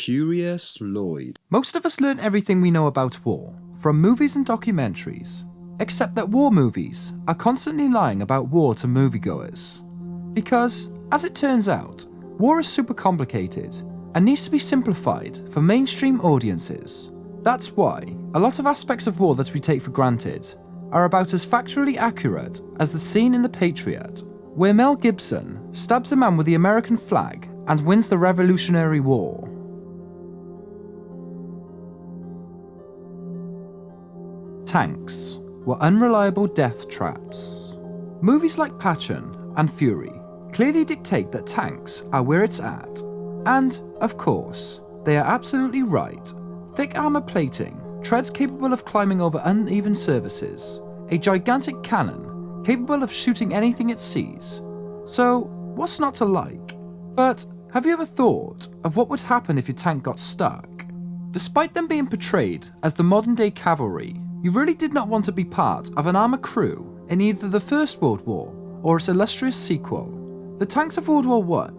Curious Lloyd. Most of us learn everything we know about war from movies and documentaries, except that war movies are constantly lying about war to moviegoers. Because, as it turns out, war is super complicated and needs to be simplified for mainstream audiences. That's why a lot of aspects of war that we take for granted are about as factually accurate as the scene in The Patriot, where Mel Gibson stabs a man with the American flag and wins the Revolutionary War. Tanks were unreliable death traps. Movies like Passion and Fury clearly dictate that tanks are where it's at. And, of course, they are absolutely right. Thick armor plating, treads capable of climbing over uneven surfaces, a gigantic cannon capable of shooting anything it sees. So, what's not to like? But have you ever thought of what would happen if your tank got stuck? Despite them being portrayed as the modern-day cavalry, you really did not want to be part of an armour crew in either the First World War or its illustrious sequel. The tanks of World War I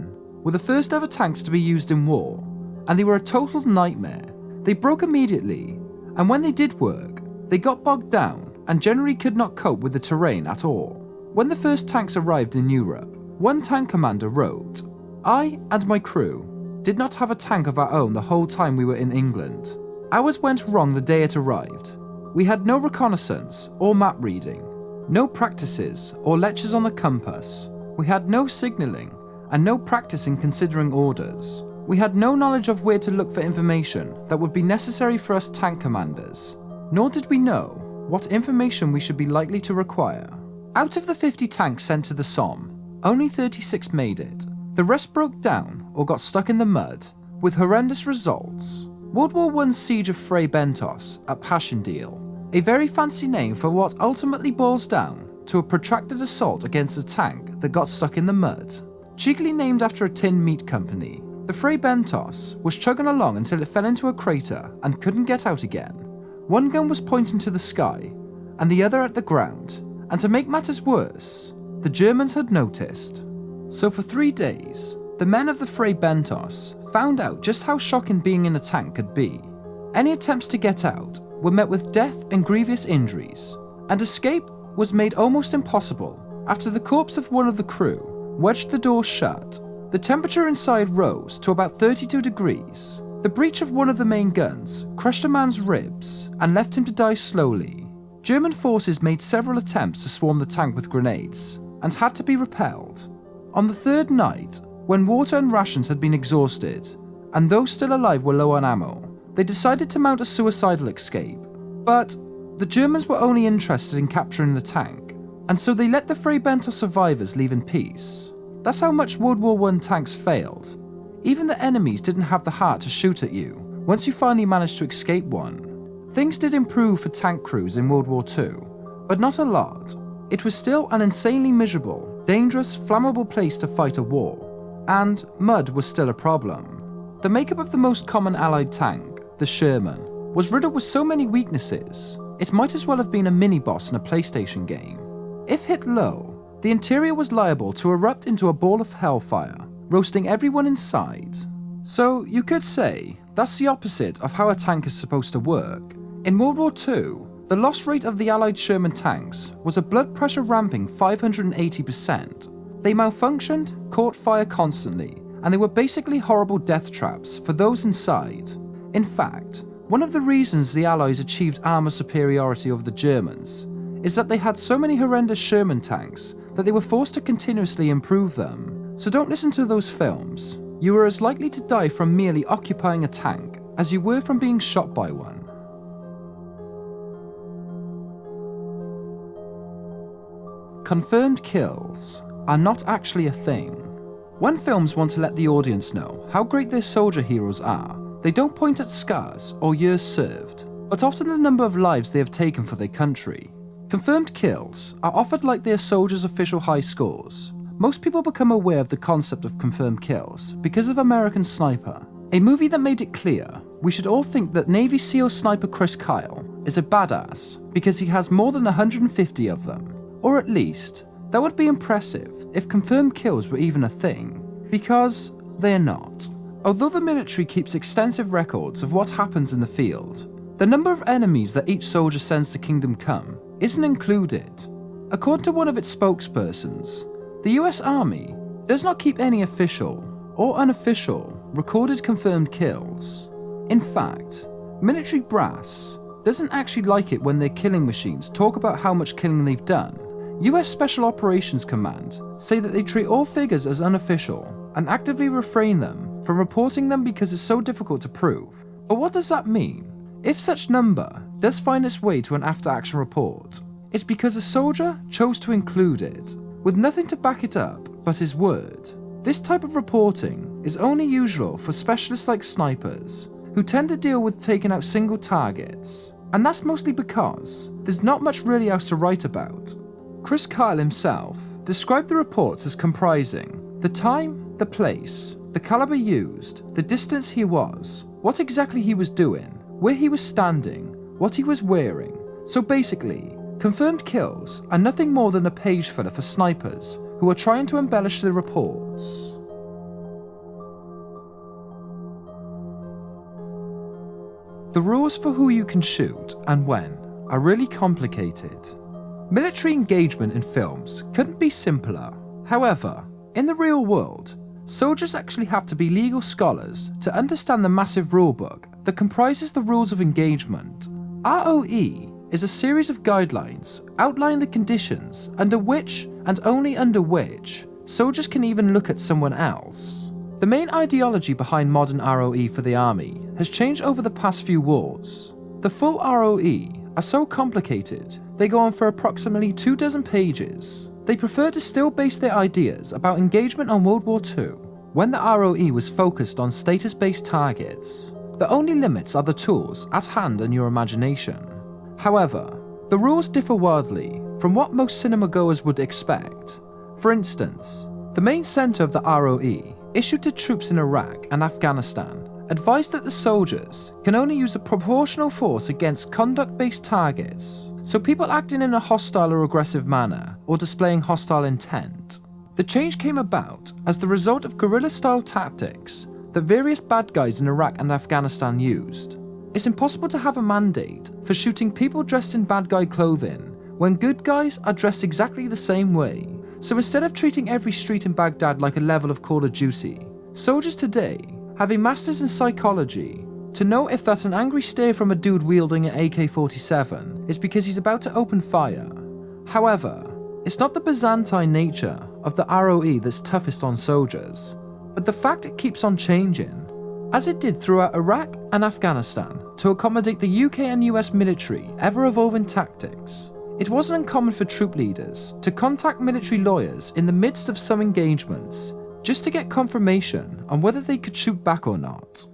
were the first ever tanks to be used in war, and they were a total nightmare. They broke immediately, and when they did work, they got bogged down and generally could not cope with the terrain at all. When the first tanks arrived in Europe, one tank commander wrote, "I and my crew did not have a tank of our own the whole time we were in England. Ours went wrong the day it arrived. We had no reconnaissance or map reading, no practices or lectures on the compass. We had no signalling and no practice in considering orders. We had no knowledge of where to look for information that would be necessary for us tank commanders, nor did we know what information we should be likely to require." Out of the 50 tanks sent to the Somme, only 36 made it. The rest broke down or got stuck in the mud, with horrendous results. World War I's siege of Fray Bentos at Passchendaele, a very fancy name for what ultimately boils down to a protracted assault against a tank that got stuck in the mud. Cheekily named after a tin meat company, the Fray Bentos was chugging along until it fell into a crater and couldn't get out again. One gun was pointing to the sky, and the other at the ground, and to make matters worse, the Germans had noticed. So for 3 days, the men of the Fray Bentos found out just how shocking being in a tank could be. Any attempts to get out were met with death and grievous injuries, and escape was made almost impossible after the corpse of one of the crew wedged the door shut. The temperature inside rose to about 32 degrees. The breach of one of the main guns crushed a man's ribs and left him to die slowly. German forces made several attempts to swarm the tank with grenades and had to be repelled. On the third night, when water and rations had been exhausted, and those still alive were low on ammo, they decided to mount a suicidal escape. But the Germans were only interested in capturing the tank, and so they let the Fray Bentos survivors leave in peace. That's how much World War I tanks failed. Even the enemies didn't have the heart to shoot at you once you finally managed to escape one. Things did improve for tank crews in World War II, but not a lot. It was still an insanely miserable, dangerous, flammable place to fight a war, and mud was still a problem. The makeup of the most common Allied tank, the Sherman, was riddled with so many weaknesses, it might as well have been a mini-boss in a PlayStation game. If hit low, the interior was liable to erupt into a ball of hellfire, roasting everyone inside. So you could say that's the opposite of how a tank is supposed to work. In World War II, the loss rate of the Allied Sherman tanks was a blood pressure ramping 580%. They malfunctioned, caught fire constantly, and they were basically horrible death traps for those inside. In fact, one of the reasons the Allies achieved armour superiority over the Germans is that they had so many horrendous Sherman tanks that they were forced to continuously improve them. So don't listen to those films. You were as likely to die from merely occupying a tank as you were from being shot by one. Confirmed kills are not actually a thing. When films want to let the audience know how great their soldier heroes are, they don't point at scars or years served, but often the number of lives they have taken for their country. Confirmed kills are offered like they are soldiers' official high scores. Most people become aware of the concept of confirmed kills because of American Sniper, a movie that made it clear we should all think that Navy SEAL sniper Chris Kyle is a badass because he has more than 150 of them. Or at least, that would be impressive if confirmed kills were even a thing, because they are not. Although the military keeps extensive records of what happens in the field, the number of enemies that each soldier sends to Kingdom Come isn't included. According to one of its spokespersons, the US Army does not keep any official or unofficial recorded confirmed kills. In fact, military brass doesn't actually like it when their killing machines talk about how much killing they've done. US Special Operations Command say that they treat all figures as unofficial and actively refrain them from reporting them because it's so difficult to prove. But what does that mean? If such number does find its way to an after-action report, it's because a soldier chose to include it, with nothing to back it up but his word. This type of reporting is only usual for specialists like snipers, who tend to deal with taking out single targets, and that's mostly because there's not much really else to write about. Chris Kyle himself described the reports as comprising the time, the place, the caliber used, the distance he was, what exactly he was doing, where he was standing, what he was wearing. So basically, confirmed kills are nothing more than a page filler for snipers who are trying to embellish their reports. The rules for who you can shoot and when are really complicated. Military engagement in films couldn't be simpler. However, in the real world, soldiers actually have to be legal scholars to understand the massive rulebook that comprises the rules of engagement. ROE is a series of guidelines outlining the conditions under which, and only under which, soldiers can even look at someone else. The main ideology behind modern ROE for the army has changed over the past few wars. The full ROE are so complicated, they go on for approximately 24 pages. They prefer to still base their ideas about engagement on World War II, when the ROE was focused on status-based targets. The only limits are the tools at hand and your imagination. However, the rules differ wildly from what most cinema-goers would expect. For instance, the main center of the ROE, issued to troops in Iraq and Afghanistan, advised that the soldiers can only use a proportional force against conduct-based targets, so people acting in a hostile or aggressive manner or displaying hostile intent. The change came about as the result of guerrilla-style tactics that various bad guys in Iraq and Afghanistan used. It's impossible to have a mandate for shooting people dressed in bad guy clothing when good guys are dressed exactly the same way. So instead of treating every street in Baghdad like a level of Call of Duty, soldiers today have a master's in psychology to know if that an angry stare from a dude wielding an AK-47 is because he's about to open fire. However, it's not the Byzantine nature of the ROE that's toughest on soldiers, but the fact it keeps on changing, as it did throughout Iraq and Afghanistan to accommodate the UK and US military ever-evolving tactics. It wasn't uncommon for troop leaders to contact military lawyers in the midst of some engagements just to get confirmation on whether they could shoot back or not.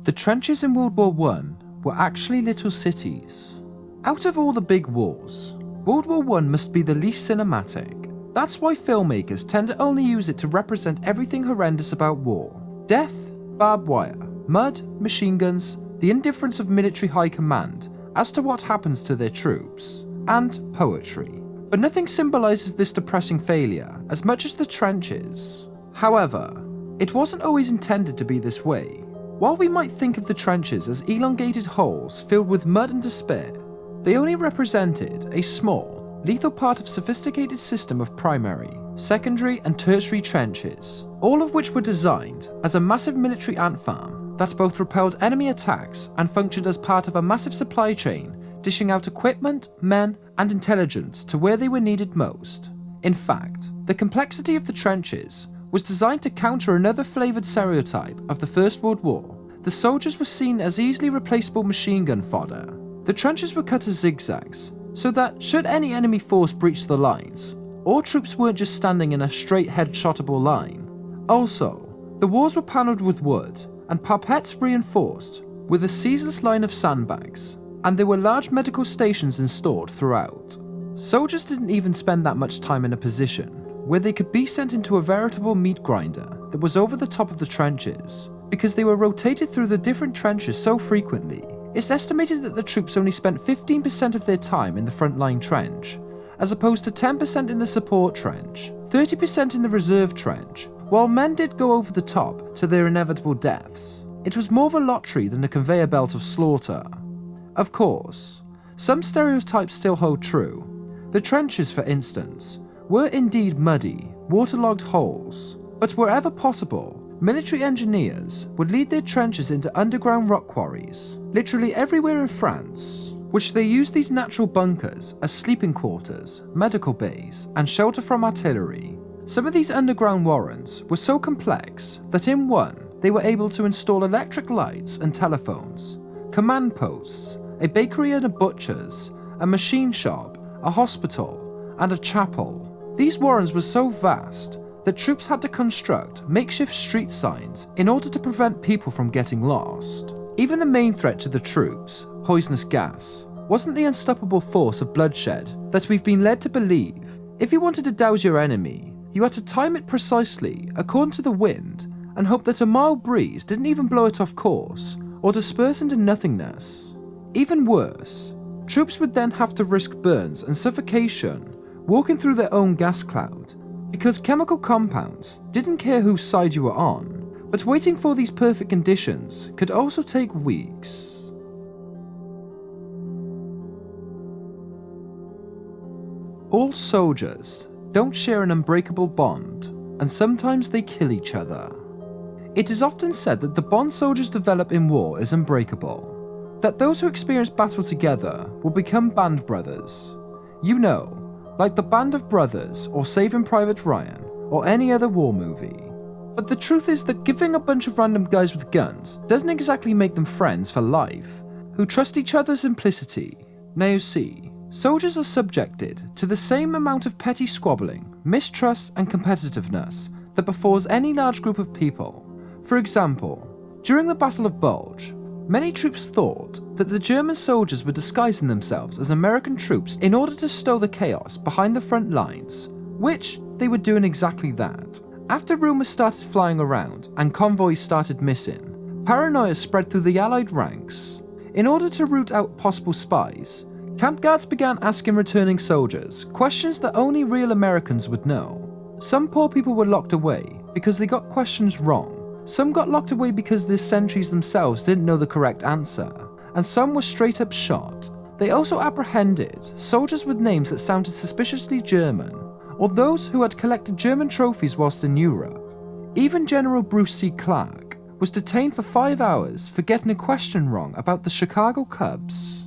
The trenches in World War I were actually little cities. Out of all the big wars, World War I must be the least cinematic. That's why filmmakers tend to only use it to represent everything horrendous about war. Death, barbed wire, mud, machine guns, the indifference of military high command as to what happens to their troops, and poetry. But nothing symbolizes this depressing failure as much as the trenches. However, it wasn't always intended to be this way. While we might think of the trenches as elongated holes filled with mud and despair, they only represented a small, lethal part of a sophisticated system of primary, secondary and tertiary trenches, all of which were designed as a massive military ant farm that both repelled enemy attacks and functioned as part of a massive supply chain, dishing out equipment, men, and intelligence to where they were needed most. In fact, the complexity of the trenches was designed to counter another flavoured stereotype of the First World War. The soldiers were seen as easily replaceable machine gun fodder. The trenches were cut as zigzags, so that should any enemy force breach the lines, all troops weren't just standing in a straight head-shottable line. Also, the walls were panelled with wood, and parpettes reinforced with a ceaseless line of sandbags, and there were large medical stations installed throughout. Soldiers didn't even spend that much time in a position where they could be sent into a veritable meat grinder that was over the top of the trenches, because they were rotated through the different trenches so frequently. It's estimated that the troops only spent 15% of their time in the frontline trench, as opposed to 10% in the support trench, 30% in the reserve trench. While men did go over the top to their inevitable deaths, it was more of a lottery than a conveyor belt of slaughter. Of course, some stereotypes still hold true. The trenches, for instance, were indeed muddy, waterlogged holes, but wherever possible, military engineers would lead their trenches into underground rock quarries, literally everywhere in France, which they used these natural bunkers as sleeping quarters, medical bays, and shelter from artillery. Some of these underground warrens were so complex that in one, they were able to install electric lights and telephones, command posts, a bakery and a butcher's, a machine shop, a hospital, and a chapel. These warrens were so vast that troops had to construct makeshift street signs in order to prevent people from getting lost. Even the main threat to the troops, poisonous gas, wasn't the unstoppable force of bloodshed that we've been led to believe. If you wanted to douse your enemy, you had to time it precisely according to the wind and hope that a mild breeze didn't even blow it off course or disperse into nothingness. Even worse, troops would then have to risk burns and suffocation walking through their own gas cloud, because chemical compounds didn't care whose side you were on, but waiting for these perfect conditions could also take weeks. All soldiers don't share an unbreakable bond, and sometimes they kill each other. It is often said that the bond soldiers develop in war is unbreakable, that those who experience battle together will become band brothers. You know, like the Band of Brothers or Saving Private Ryan or any other war movie. But the truth is that giving a bunch of random guys with guns doesn't exactly make them friends for life, who trust each other's implicity. Now you see, soldiers are subjected to the same amount of petty squabbling, mistrust and competitiveness that befalls any large group of people. For example, during the Battle of Bulge, many troops thought that the German soldiers were disguising themselves as American troops in order to stow the chaos behind the front lines, which they were doing exactly that. After rumours started flying around and convoys started missing, paranoia spread through the Allied ranks. In order to root out possible spies, camp guards began asking returning soldiers questions that only real Americans would know. Some poor people were locked away because they got questions wrong. Some got locked away because the sentries themselves didn't know the correct answer, and some were straight up shot. They also apprehended soldiers with names that sounded suspiciously German, or those who had collected German trophies whilst in Europe. Even General Bruce C. Clark was detained for 5 hours for getting a question wrong about the Chicago Cubs.